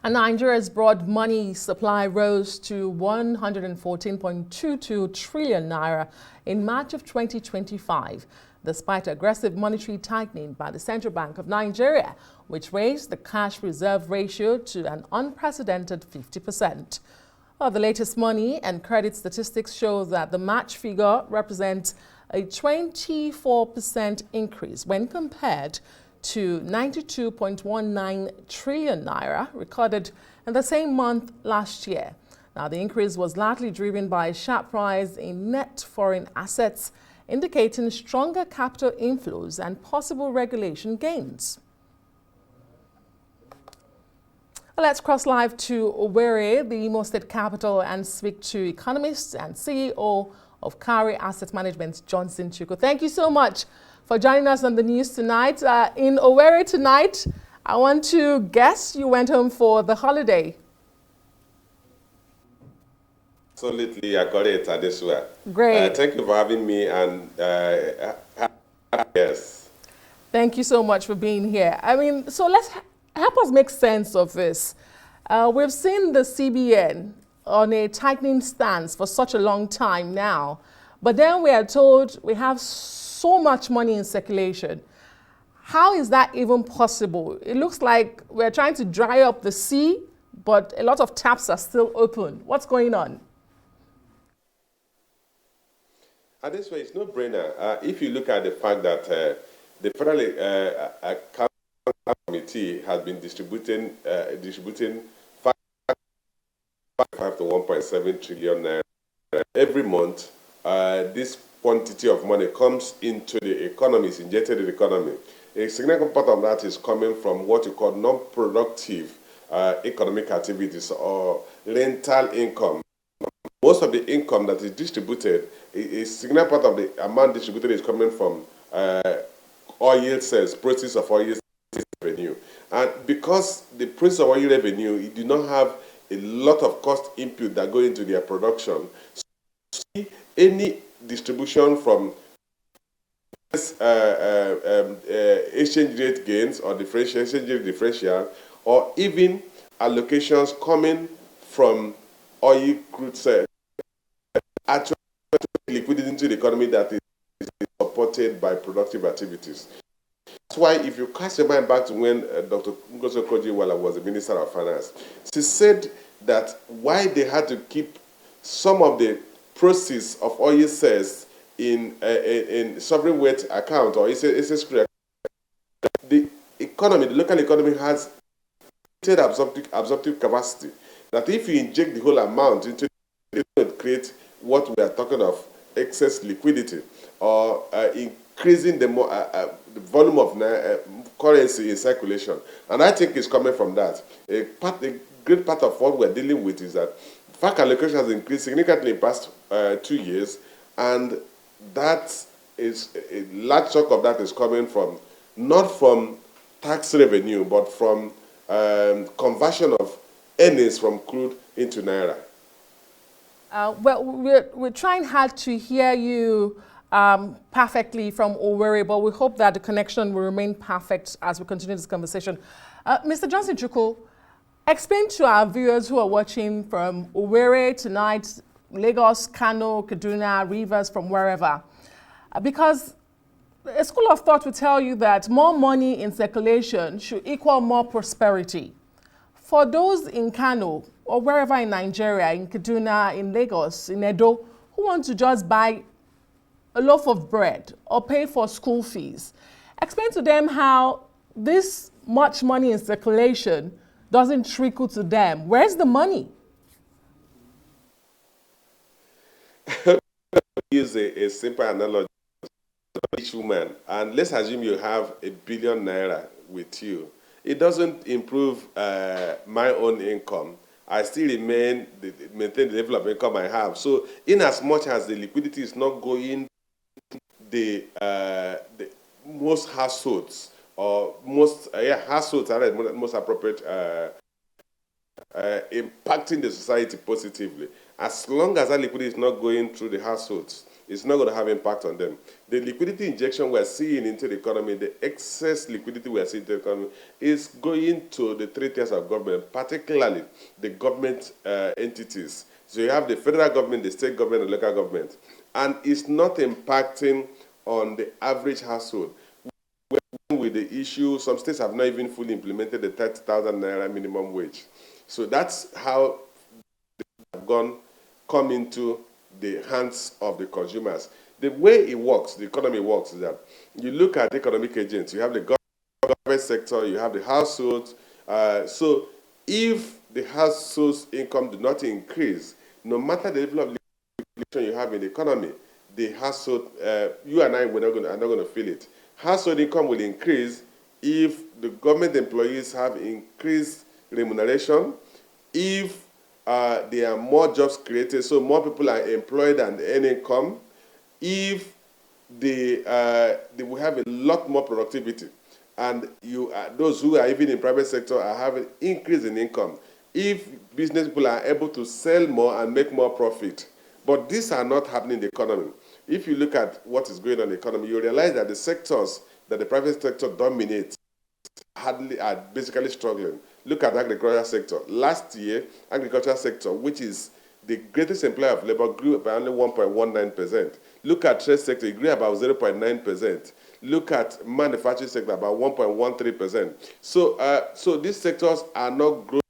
And Nigeria's broad money supply rose to 114.22 trillion naira in March of 2025, despite aggressive monetary tightening by the Central Bank of Nigeria, which raised the cash reserve ratio to an unprecedented 50%. Well, the latest money and credit statistics show that the March figure represents a 24% increase when compared to 92.19 trillion naira recorded in the same month last year. Now, the increase was largely driven by a sharp rise in net foreign assets, indicating stronger capital inflows and possible regulation gains. Let's cross live to Owerri, the Imo State capital, and speak to economist and CEO of Kari Asset Management, Johnson Chukwu. Thank you so much for joining us on the news tonight. In Owerri tonight, I want to guess you went home for the holiday. Absolutely, I got it, Adesua. Great. Thank you for having me, and yes. Thank you so much for being here. I mean, so let's help us make sense of this. We've seen the CBN on a tightening stance for such a long time now, but then we are told we have so much money in circulation. How is that even possible? It looks like we're trying to dry up the sea, but a lot of taps are still open. What's going on? This way, it's no brainer. If you look at the fact that the Federal Account Committee has been distributing 5 to 1.7 trillion naira every month, this quantity of money comes into the economy, is injected in the economy. A significant part of that is coming from what you call non-productive economic activities or rental income. Most of the income that is distributed, a significant part of the amount distributed is coming from oil sales, proceeds of oil revenue. And because the proceeds of oil revenue, you do not have a lot of cost input that go into their production, so any distribution from exchange rate gains or exchange rate differential, or even allocations coming from oil crude sales, actually liquidity into the economy that is supported by productive activities. That's why if you cast your mind back to when Dr. Ngozi Okonjo-Iweala was the Minister of Finance, she said that why they had to keep some of the proceeds of oil sales in sovereign wealth account or account. The economy, the local economy has absorptive capacity. That if you inject the whole amount into it, would create what we are talking of, excess liquidity, or increasing the volume of currency in circulation. And I think it's coming from that. A great part of what we're dealing with is that FAC allocation has increased significantly in the past 2 years, and that is a large chunk of that is coming from, not from tax revenue, but from conversion of earnings from crude into naira. Well, we're trying hard to hear you perfectly from Owerri, but we hope that the connection will remain perfect as we continue this conversation. Mr. Johnson Chukwu, explain to our viewers who are watching from Owerri tonight, Lagos, Kano, Kaduna, Rivers, from wherever, because a school of thought will tell you that more money in circulation should equal more prosperity. For those in Kano or wherever in Nigeria, in Kaduna, in Lagos, in Edo, who want to just buy a loaf of bread or pay for school fees, explain to them how this much money in circulation doesn't trickle to them. Where's the money? Use a simple analogy. Each woman, and let's assume you have £1 billion naira with you. It doesn't improve my own income. I still maintain the level of income I have. So, in as much as the liquidity is not going, the most households or most households are the most appropriate impacting the society positively. As long as that liquidity is not going through the households, it's not going to have impact on them. The liquidity injection we're seeing into the economy, the excess liquidity we're seeing into the economy, is going to the three tiers of government, particularly the government entities. So you have the federal government, the state government, and local government. And it's not impacting on the average household. With the issue, some states have not even fully implemented the 30,000 naira minimum wage. So that's how come into the hands of the consumers. The way it works, the economy works, is that you look at economic agents, you have the government sector, you have the households. So if the household's income do not increase, no matter the level of inflation you have in the economy, the household, you and I are not going to feel it. Household income will increase if the government employees have increased remuneration, if there are more jobs created, so more people are employed and earn income, if they will have a lot more productivity, and those who are even in private sector are having increase in income, if business people are able to sell more and make more profit. But these are not happening in the economy. If you look at what is going on in the economy, you realize that the sectors that the private sector dominates are basically struggling. Look at the agricultural sector. Last year, agricultural sector, which is the greatest employer of labor, grew by only 1.19%. Look at trade sector, it grew about 0.9%. Look at manufacturing sector, about 1.13%. So these sectors are not growing,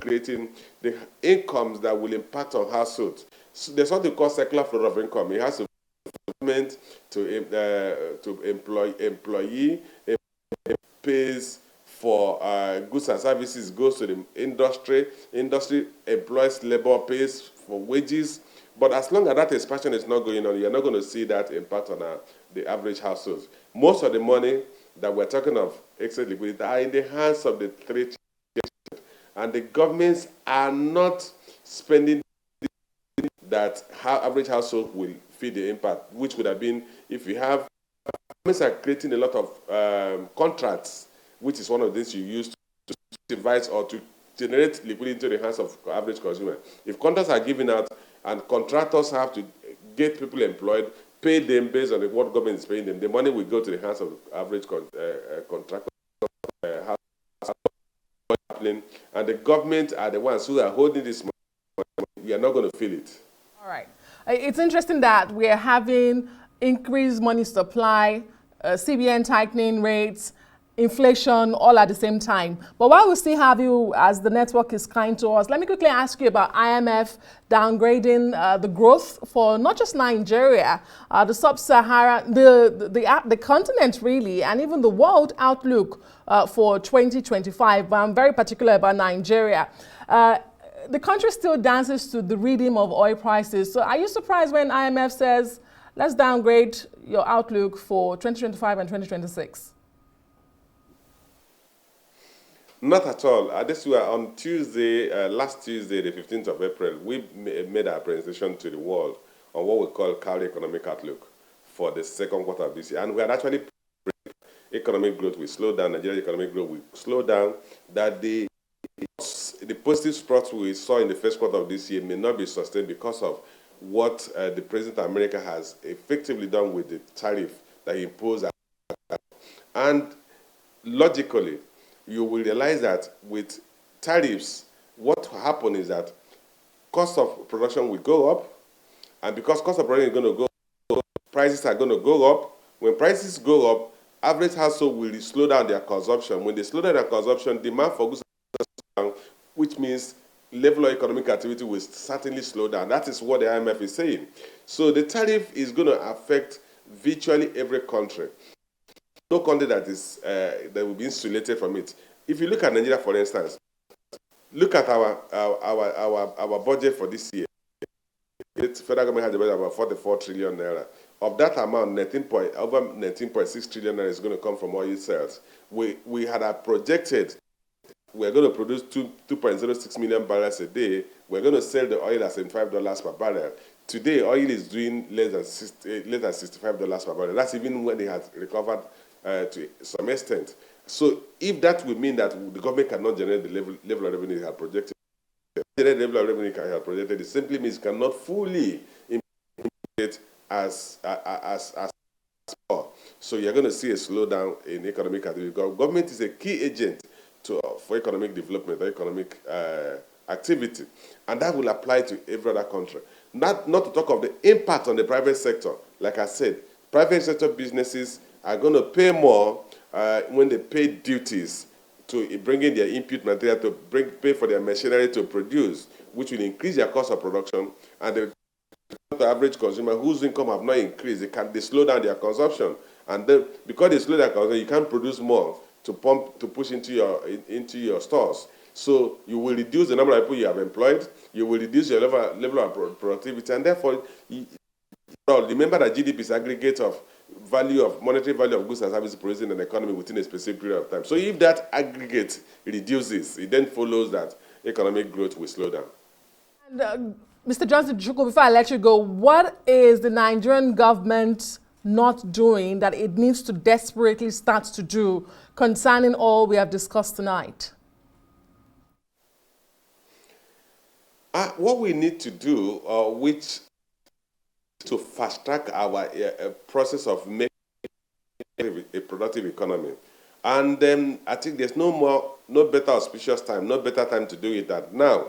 creating the incomes that will impact on households. So there's something called circular flow of income. It has to employee pays for goods and services, goes to the industry employs labor, pays for wages. But as long as that expansion is not going on, you're not going to see that impact on the average households. Most of the money that we're talking of, excess liquidity, are in the hands of the three tiers, and the governments are not spending that average household will feel the impact, which would have been if you have governments are creating a lot of contracts, which is one of the things you use to devise or to generate liquidity into the hands of average consumer. If contracts are given out and contractors have to get people employed, pay them based on what government is paying them, the money will go to the hands of average contractors. And the government are the ones who are holding this money. We are not going to feel it. All right. It's interesting that we are having increased money supply, CBN tightening rates, inflation all at the same time. But while we still have you, as the network is kind to us, let me quickly ask you about IMF downgrading the growth for not just Nigeria, the sub-Sahara, the continent really, and even the world outlook for 2025. But I'm very particular about Nigeria. The country still dances to the rhythm of oil prices. So are you surprised when IMF says, let's downgrade your outlook for 2025 and 2026? Not at all. This was on Tuesday, last Tuesday, the 15th of April, we made our presentation to the world on what we call Cali Economic Outlook for the second quarter of this year. And we had actually economic growth will slow down, Nigerian economic growth will slow down, that the positive spots we saw in the first quarter of this year may not be sustained because of what the President of America has effectively done with the tariff that he imposed. And logically, you will realize that with tariffs, what will happen is that cost of production will go up, and because cost of production is going to go up, prices are going to go up. When prices go up, average household will slow down their consumption. When they slow down their consumption, demand for goods will slow down, which means level of economic activity will certainly slow down. That is what the IMF is saying. So the tariff is going to affect virtually every country. No country that will be insulated from it. If you look at Nigeria, for instance, look at our budget for this year. The federal government has a budget of about 44 trillion naira. Of that amount, over 19.6 trillion naira is going to come from oil sales. We had projected we're going to produce 2.06 million barrels a day. We're going to sell the oil at $75 per barrel. Today, oil is doing less than $65 per barrel. That's even when it has recovered to some extent. So if that would mean that the government cannot generate the level of revenue it had projected, it simply means it cannot fully it as well. So you're going to see a slowdown in economic activity. Government is a key agent for economic development, economic activity, and that will apply to every other country. Not to talk of the impact on the private sector. Like I said, private sector businesses are going to pay more when they pay duties to bring in their input material, to pay for their machinery to produce, which will increase their cost of production, and the average consumer whose income have not increased, they slow down their consumption, and then because they slow down consumption, you can't produce more to push into your stores. So you will reduce the number of people you have employed, you will reduce your level of productivity, and therefore, remember that GDP is aggregate of monetary value of goods and services produced in an economy within a specific period of time. So if that aggregate reduces, it then follows that economic growth will slow down. And, Mr. Johnson Chukwu, before I let you go, what is the Nigerian government not doing that it needs to desperately start to do concerning all we have discussed tonight? What we need to do, which to fast track our process of making a productive economy. And then I think there's no better auspicious time, no better time to do it than now.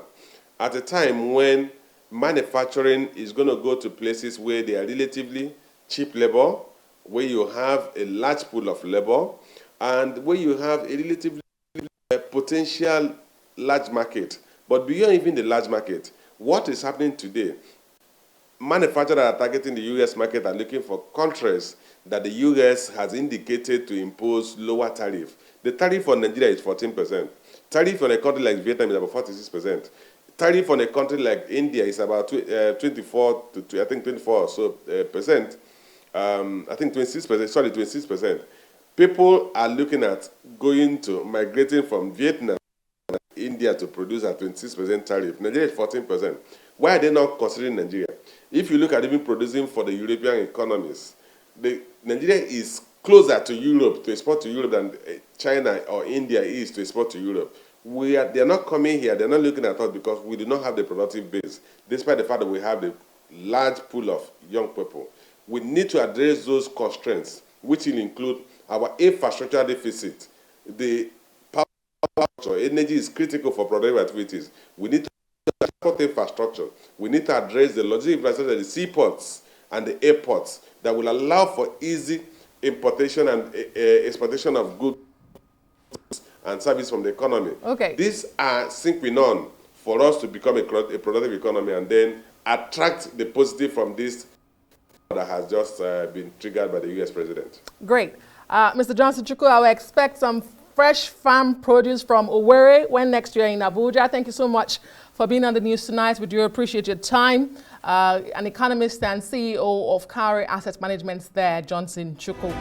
At a time when manufacturing is going to go to places where they are relatively cheap labor, where you have a large pool of labor, and where you have a relatively potential large market. But beyond even the large market, what is happening today? Manufacturers are targeting the U.S. market and looking for countries that the U.S. has indicated to impose lower tariff. The tariff on Nigeria is 14%. Tariff on a country like Vietnam is about 46%. Tariff on a country like India is about 24 to I think 24 or so percent. I think 26%. Sorry, 26%. People are looking at migrating from Vietnam and India to produce at 26% tariff. Nigeria is 14%. Why are they not considering Nigeria? If you look at even producing for the European economies, Nigeria is closer to Europe, to export to Europe, than China or India is to export to Europe. They're not coming here, they're not looking at us because we do not have the productive base, despite the fact that we have the large pool of young people. We need to address those constraints, which will include our infrastructure deficit. The power energy is critical for productive activities. We need to transport infrastructure. We need to address the logistic infrastructure, the seaports and the airports that will allow for easy importation and exportation of goods and service from the economy. Okay. These are synching on for us to become a productive economy and then attract the positive from this that has just been triggered by the U.S. president. Great. Mr. Johnson Chukwu, I will expect some fresh farm produce from Owerri when next year in Abuja. Thank you so much for being on the news tonight. We do appreciate your time. An economist and CEO of Cowrie Asset Management there, Johnson Chukwu.